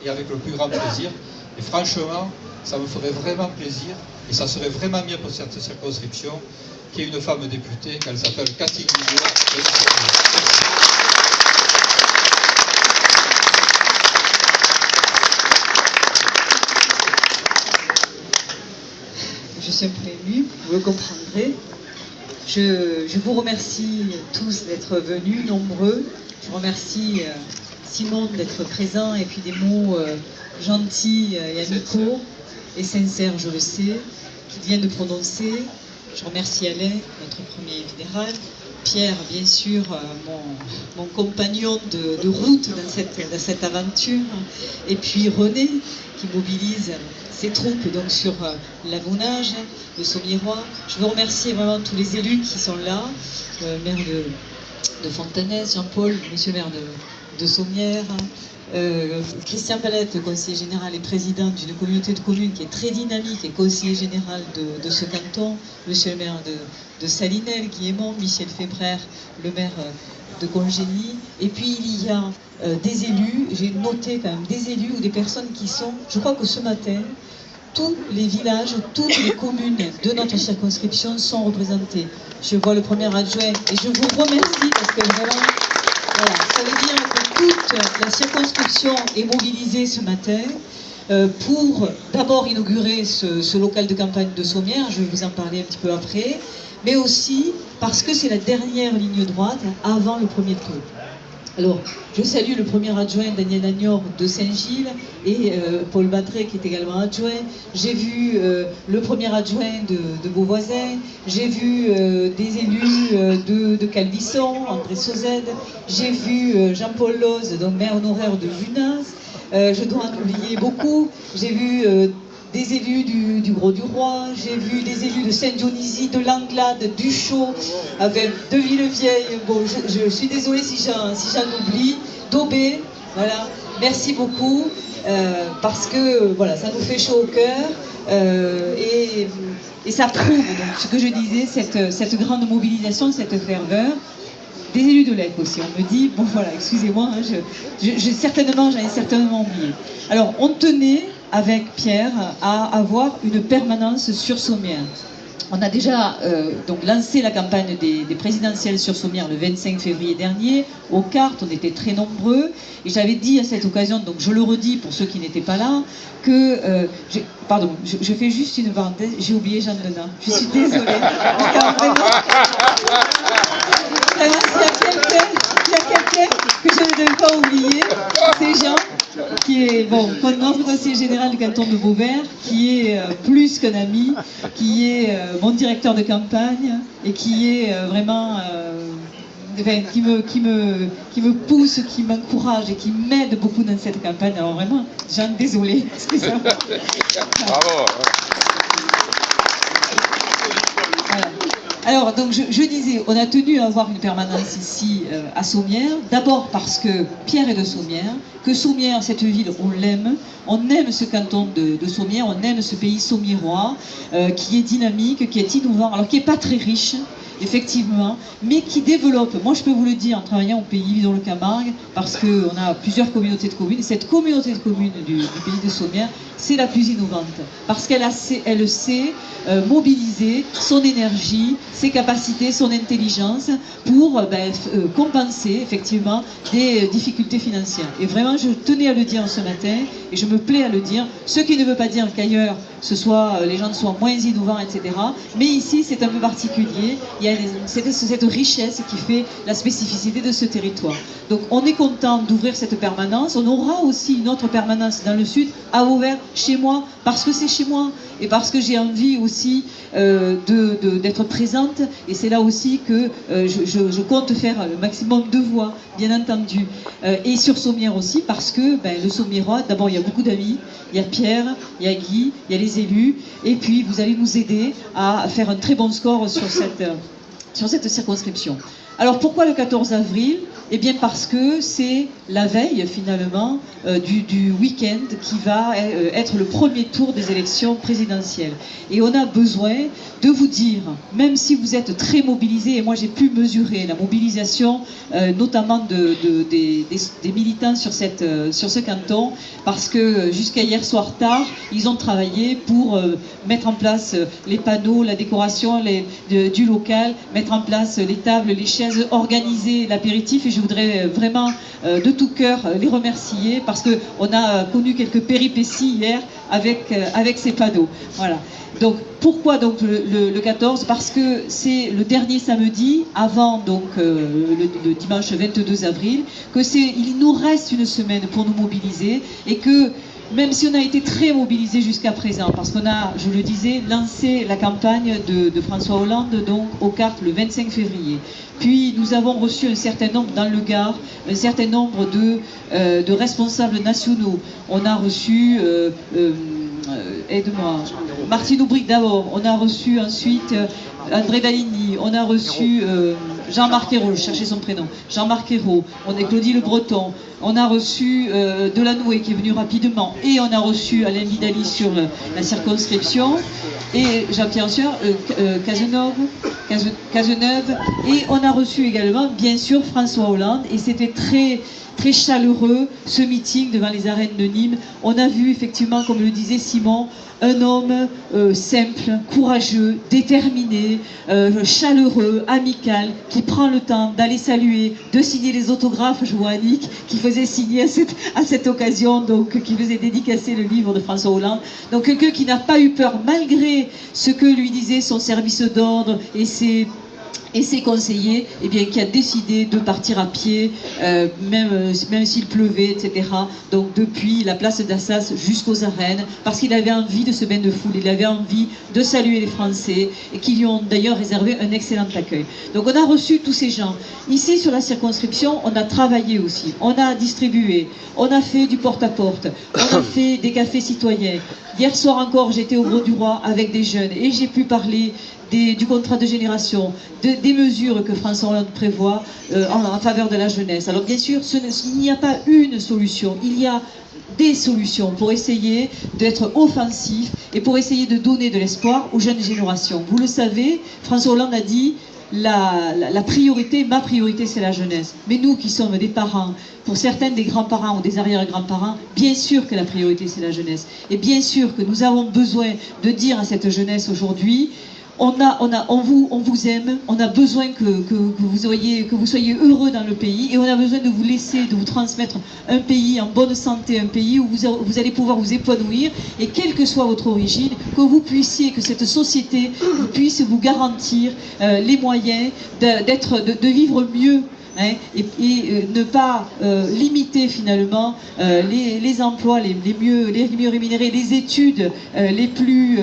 et avec le plus grand plaisir. Et franchement, ça me ferait vraiment plaisir et ça serait vraiment mieux pour cette circonscription qu'il y ait une femme députée, qu'elle s'appelle Cathy Guillot. Je suis un peu émue, vous le comprendrez. Je vous remercie tous d'être venus, nombreux. Je remercie Simon d'être présent et puis des mots gentils et amicaux et sincères, je le sais, qu'il vient de prononcer. Je remercie Alain, notre premier fédéral, Pierre, bien sûr, mon compagnon de route dans cette aventure, et puis René, qui mobilise ses troupes donc sur l'Avenage, le Sommiérois. Je veux remercier vraiment tous les élus qui sont là, le maire de Fontenay, Jean-Paul, monsieur le maire de Sommières, Christian Palette, conseiller général et président d'une communauté de communes qui est très dynamique et conseiller général de ce canton, monsieur le maire de Salinel, Guillemont, Michel Fébrère, le maire de Congénie, et puis il y a des élus, j'ai noté quand même des élus ou des personnes qui sont, je crois que ce matin, tous les villages, toutes les communes de notre circonscription sont représentées. Je vois le premier adjoint et je vous remercie parce que vraiment, voilà, ça veut dire que toute la circonscription est mobilisée ce matin pour d'abord inaugurer ce local de campagne de Sommières, je vais vous en parler un petit peu après, mais aussi parce que c'est la dernière ligne droite avant le premier tour. Alors, je salue le premier adjoint, Daniel Agnor, de Saint-Gilles, et Paul Batré, qui est également adjoint. J'ai vu le premier adjoint de Beauvoisin, j'ai vu des élus de Calvisson, André Sauzède, j'ai vu Jean-Paul Loz, donc maire honoraire de Vunas, je dois en oublier beaucoup, j'ai vu des élus du Gros-du-Roi, j'ai vu des élus de Saint-Dionysie, de Langlade, du Chaux, avec de Villevieille. Bon, je suis désolée si j'en oublie. d'Aubé, voilà. Merci beaucoup, parce que voilà, ça nous fait chaud au cœur, et ça prouve donc, ce que je disais, cette grande mobilisation, cette ferveur. Des élus de l'EC aussi, on me dit, bon voilà, excusez-moi, hein, j'en ai certainement oublié. Alors, on tenait avec Pierre à avoir une permanence sur Sommières. On a déjà donc lancé la campagne des présidentielles sur Sommières le 25 février dernier. Aux cartes, on était très nombreux. Et j'avais dit à cette occasion, donc je le redis pour ceux qui n'étaient pas là, que... pardon, je fais juste une parenthèse, j'ai oublié Jeanne Denat. Je suis désolée. Vraiment, s'il y a quelqu'un que je ne devais pas oublier, c'est Jean, qui est notre conseiller général du canton de Vauvert, qui est plus qu'un ami, qui est mon directeur de campagne et qui est vraiment qui me pousse, qui m'encourage et qui m'aide beaucoup dans cette campagne. Alors vraiment, Jean, désolé, excusez-moi. Bravo. Voilà. Alors, donc, je disais, on a tenu à avoir une permanence ici à Sommières, d'abord parce que Pierre est de Sommières, que Sommières, cette ville, on aime ce canton de Sommières, on aime ce pays sommiérois, qui est dynamique, qui est innovant, alors qui n'est pas très riche, effectivement, mais qui développe, moi je peux vous le dire en travaillant au pays dans le Camargue, parce qu'on a plusieurs communautés de communes, et cette communauté de communes du pays de Sommières, c'est la plus innovante, parce qu'elle sait mobiliser son énergie, ses capacités, son intelligence pour compenser effectivement des difficultés financières. Et vraiment, je tenais à le dire ce matin, et je me plais à le dire, ce qui ne veut pas dire qu'ailleurs, les gens soient moins innovants, etc. Mais ici, c'est un peu particulier. Il y a cette richesse qui fait la spécificité de ce territoire. Donc, on est content d'ouvrir cette permanence. On aura aussi une autre permanence dans le sud, à Vauvert, chez moi, parce que c'est chez moi, et parce que j'ai envie aussi d'être présente. Et c'est là aussi que je compte faire le maximum de voix, bien entendu. Et sur Sommières aussi, parce que le Sommiérois, d'abord, il y a beaucoup d'amis. Il y a Pierre, il y a Guy, il y a les élus, et puis vous allez nous aider à faire un très bon score sur cette circonscription. Alors pourquoi le 14 avril ? Eh bien parce que c'est la veille finalement du week-end qui va être le premier tour des élections présidentielles. Et on a besoin de vous dire, même si vous êtes très mobilisés, et moi j'ai pu mesurer la mobilisation notamment des militants sur ce canton, parce que jusqu'à hier soir tard, ils ont travaillé pour mettre en place les panneaux, la décoration du local, mettre en place les tables, les chaises, organiser l'apéritif. Et je voudrais vraiment de tout cœur les remercier parce qu'on a connu quelques péripéties hier avec ces panneaux. Voilà. Donc pourquoi donc le 14? Parce que c'est le dernier samedi avant donc le dimanche 22 avril, il nous reste une semaine pour nous mobiliser et que même si on a été très mobilisés jusqu'à présent, parce qu'on a, je le disais, lancé la campagne de François Hollande donc aux cartes le 25 février. Puis nous avons reçu un certain nombre dans le Gard, un certain nombre de responsables nationaux. On a reçu, aide-moi, Martine Aubry d'abord, on a reçu ensuite André Valigny, on a reçu Jean-Marc Ayrault, je cherchais son prénom, Jean-Marc Ayrault, on a Claudie Le Breton, on a reçu Delanoë qui est venu rapidement, et on a reçu Alain Vidali sur la circonscription, et Jean-Pierre Sueur, Cazeneuve, et on a reçu également, bien sûr, François Hollande, et c'était très chaleureux, ce meeting devant les arènes de Nîmes. On a vu effectivement, comme le disait Simon, un homme simple, courageux, déterminé, chaleureux, amical, qui prend le temps d'aller saluer, de signer les autographes. Je vois Annick qui faisait signer à cette occasion, donc qui faisait dédicacer le livre de François Hollande. Donc quelqu'un qui n'a pas eu peur, malgré ce que lui disait son service d'ordre et ses conseillers, eh bien, qui a décidé de partir à pied, même s'il pleuvait, etc. Donc depuis la place d'Assas jusqu'aux arènes, parce qu'il avait envie de ce bain de foule, il avait envie de saluer les Français, et qui lui ont d'ailleurs réservé un excellent accueil. Donc on a reçu tous ces gens. Ici sur la circonscription, on a travaillé aussi, on a distribué, on a fait du porte-à-porte, on a fait des cafés citoyens. Hier soir encore, j'étais au Grau-du-Roi avec des jeunes, et j'ai pu parler du contrat de génération, des mesures que François Hollande prévoit en faveur de la jeunesse. Alors bien sûr, il n'y a pas une solution, il y a des solutions pour essayer d'être offensif et pour essayer de donner de l'espoir aux jeunes générations. Vous le savez, François Hollande a dit la priorité, ma priorité c'est la jeunesse. Mais nous qui sommes des parents, pour certains des grands-parents ou des arrière-grands-parents, bien sûr que la priorité c'est la jeunesse. Et bien sûr que nous avons besoin de dire à cette jeunesse aujourd'hui, on vous aime, on a besoin que vous soyez heureux dans le pays et on a besoin de vous laisser, de vous transmettre un pays en bonne santé, un pays où vous allez pouvoir vous épanouir et quelle que soit votre origine, que cette société puisse vous garantir les moyens de vivre mieux. Hein, et ne pas limiter finalement les emplois les mieux rémunérés, les études les plus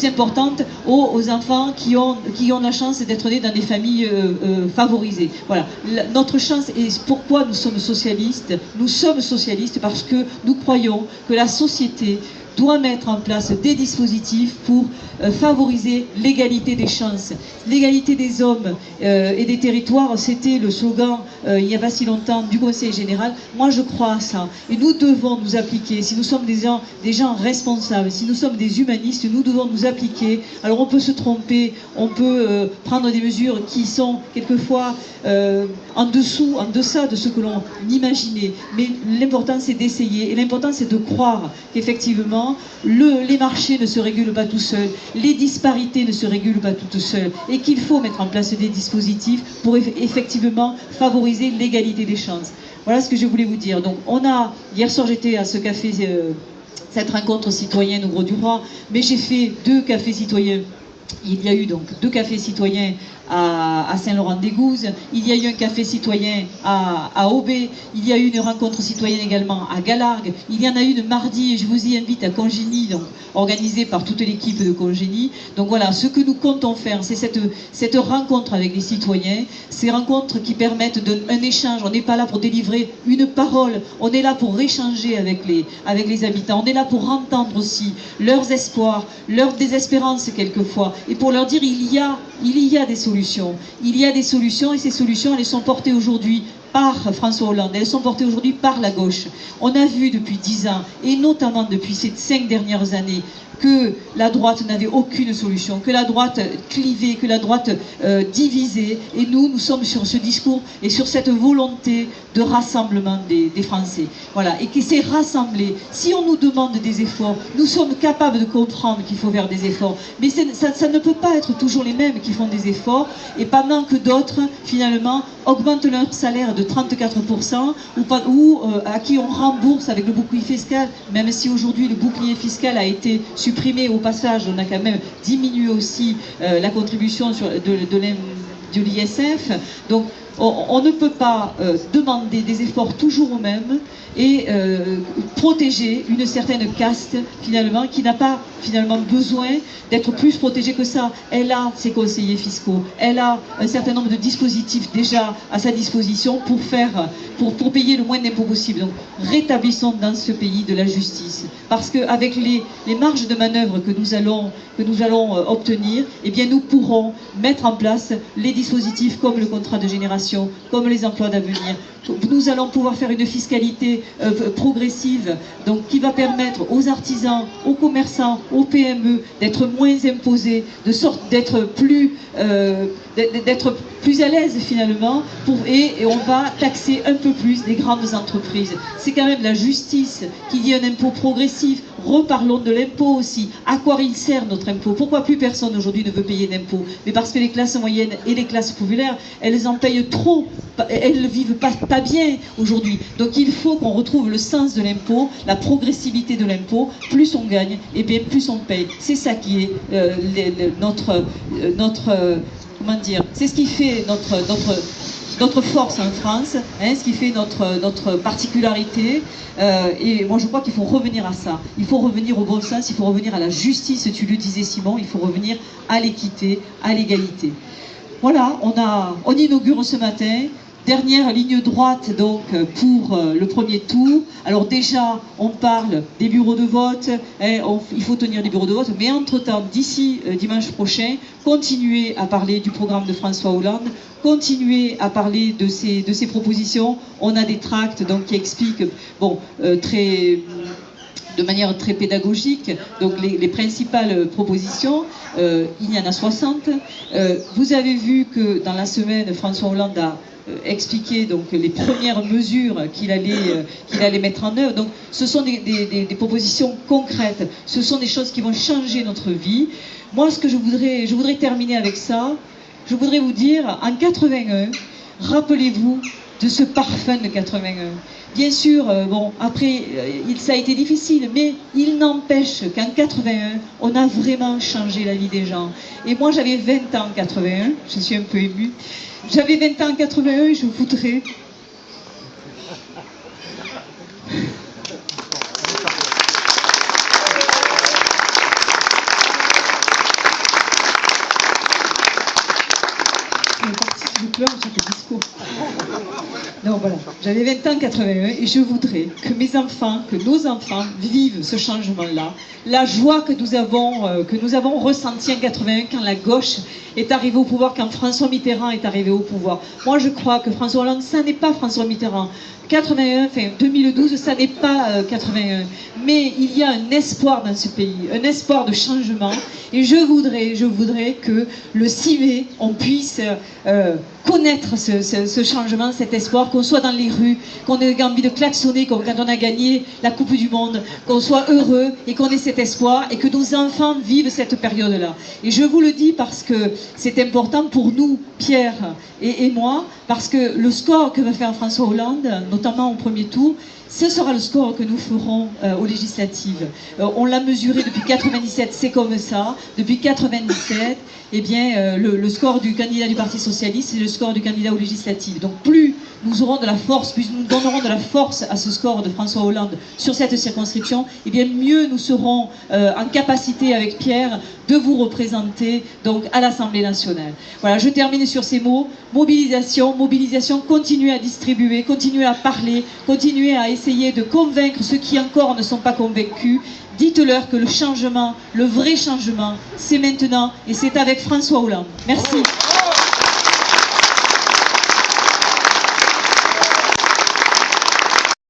importantes aux enfants qui ont la chance d'être nés dans des familles favorisées. Voilà, notre chance, et pourquoi nous sommes socialistes parce que nous croyons que la société doit mettre en place des dispositifs pour favoriser l'égalité des chances, l'égalité des hommes et des territoires. C'était le slogan il n'y a pas si longtemps du Conseil général. Moi je crois à ça et nous devons nous appliquer. Si nous sommes des gens responsables, si nous sommes des humanistes, nous devons nous appliquer. Alors on peut se tromper, on peut prendre des mesures qui sont quelquefois en deçà de ce que l'on imaginait, mais l'important c'est d'essayer et l'important c'est de croire qu'effectivement les marchés ne se régulent pas tout seuls, les disparités ne se régulent pas toutes seules et qu'il faut mettre en place des dispositifs pour effectivement favoriser l'égalité des chances. Voilà ce que je voulais vous dire. Donc hier soir j'étais à ce café, cette rencontre citoyenne au Grau-du-Roi, mais j'ai fait 2 cafés citoyens. Il y a eu donc 2 cafés citoyens à Saint-Laurent-des-Gouzes, il y a eu un café citoyen à Aubé, il y a eu une rencontre citoyenne également à Galargues, il y en a une mardi, et je vous y invite à Congénie, donc organisée par toute l'équipe de Congénie. Donc voilà, ce que nous comptons faire, c'est cette rencontre avec les citoyens, ces rencontres qui permettent un échange. On n'est pas là pour délivrer une parole, on est là pour échanger avec les habitants, on est là pour entendre aussi leurs espoirs, leurs désespérances quelquefois, et pour leur dire il y a des solutions. Il y a des solutions et ces solutions, elles sont portées aujourd'hui par François Hollande, elles sont portées aujourd'hui par la gauche. On a vu depuis 10 ans, et notamment depuis ces 5 dernières années, que la droite n'avait aucune solution, que la droite clivait, que la droite divisait. Et nous sommes sur ce discours et sur cette volonté de rassemblement des Français. Voilà, et qui s'est rassemblé. Si on nous demande des efforts, nous sommes capables de comprendre qu'il faut faire des efforts. Mais ça ne peut pas être toujours les mêmes qui font des efforts, et pendant que d'autres, finalement, augmentent leur salaire de 34%, ou à qui on rembourse avec le bouclier fiscal, même si aujourd'hui le bouclier fiscal a été supprimé au passage, on a quand même diminué aussi la contribution de l'ISF. Donc on ne peut pas demander des efforts toujours aux mêmes et protéger une certaine caste finalement qui n'a pas finalement besoin d'être plus protégée que ça. Elle a ses conseillers fiscaux, elle a un certain nombre de dispositifs déjà à sa disposition pour payer le moins d'impôts possible. Donc rétablissons dans ce pays de la justice, parce qu'avec les marges de manœuvre que nous allons obtenir, eh bien nous pourrons mettre en place les dispositifs comme le contrat de génération, comme les emplois d'avenir. Nous allons pouvoir faire une fiscalité progressive, donc qui va permettre aux artisans, aux commerçants, aux PME d'être moins imposés, de sorte d'être plus à l'aise finalement, et on va taxer un peu plus les grandes entreprises. C'est quand même la justice qui dit un impôt progressif. Reparlons de l'impôt aussi. À quoi il sert notre impôt? Pourquoi plus personne aujourd'hui ne veut payer d'impôt? Mais parce que les classes moyennes et les classes populaires, elles en payent trop. Elles ne vivent pas bien aujourd'hui. Donc il faut qu'on retrouve le sens de l'impôt, la progressivité de l'impôt. Plus on gagne, et bien plus on paye. C'est ça qui est comment dire, c'est ce qui fait notre force en France, hein, ce qui fait notre particularité. Et moi je crois qu'il faut revenir à ça. Il faut revenir au bon sens, il faut revenir à la justice, tu le disais Simon, il faut revenir à l'équité, à l'égalité. Voilà, on inaugure ce matin. Dernière ligne droite donc pour le premier tour. Alors déjà on parle des bureaux de vote, hein, il faut tenir les bureaux de vote, mais entre-temps d'ici dimanche prochain, continuez à parler du programme de François Hollande, continuez à parler de ses propositions. On a des tracts donc qui expliquent de manière très pédagogique, donc les principales propositions, il y en a 60. Vous avez vu que dans la semaine, François Hollande a expliqué donc les premières mesures qu'il allait mettre en œuvre. Donc ce sont des propositions concrètes, ce sont des choses qui vont changer notre vie. Moi, je voudrais terminer avec ça. Je voudrais vous dire, en 81, rappelez-vous de ce parfum de 81. Bien sûr, après, ça a été difficile, mais il n'empêche qu'en 81, on a vraiment changé la vie des gens. Et moi, j'avais 20 ans en 81, je suis un peu émue. J'avais 20 ans en 81 et je voudrais... Je pleure à chaque discours. Non, voilà. J'avais 20 ans en 81 et je voudrais que mes enfants, que nos enfants vivent ce changement-là. La joie que nous avons ressentie en 81 quand la gauche est arrivée au pouvoir, quand François Mitterrand est arrivé au pouvoir. Moi, je crois que François Hollande, ça n'est pas François Mitterrand. 2012, ça n'est pas 81. Mais il y a un espoir dans ce pays, un espoir de changement. Et je voudrais que le 6 mai, on puisse connaître ce changement, cet espoir, qu'on soit dans les rues, qu'on ait envie de klaxonner quand on a gagné la Coupe du Monde, qu'on soit heureux et qu'on ait cet espoir et que nos enfants vivent cette période-là. Et je vous le dis parce que c'est important pour nous, Pierre et moi, parce que le score que va faire François Hollande, notamment au premier tour, ce sera le score que nous ferons aux législatives. On l'a mesuré depuis 97, c'est comme ça. Depuis 97, eh bien, le score du candidat du Parti Socialiste, c'est le score du candidat aux législatives. Donc plus nous aurons de la force, plus nous donnerons de la force à ce score de François Hollande sur cette circonscription, et bien mieux nous serons en capacité avec Pierre de vous représenter donc à l'Assemblée nationale. Voilà, je termine sur ces mots. Mobilisation, mobilisation, continuez à distribuer, continuez à parler, continuez à essayer de convaincre ceux qui encore ne sont pas convaincus. Dites-leur que le changement, le vrai changement, c'est maintenant et c'est avec François Hollande. Merci.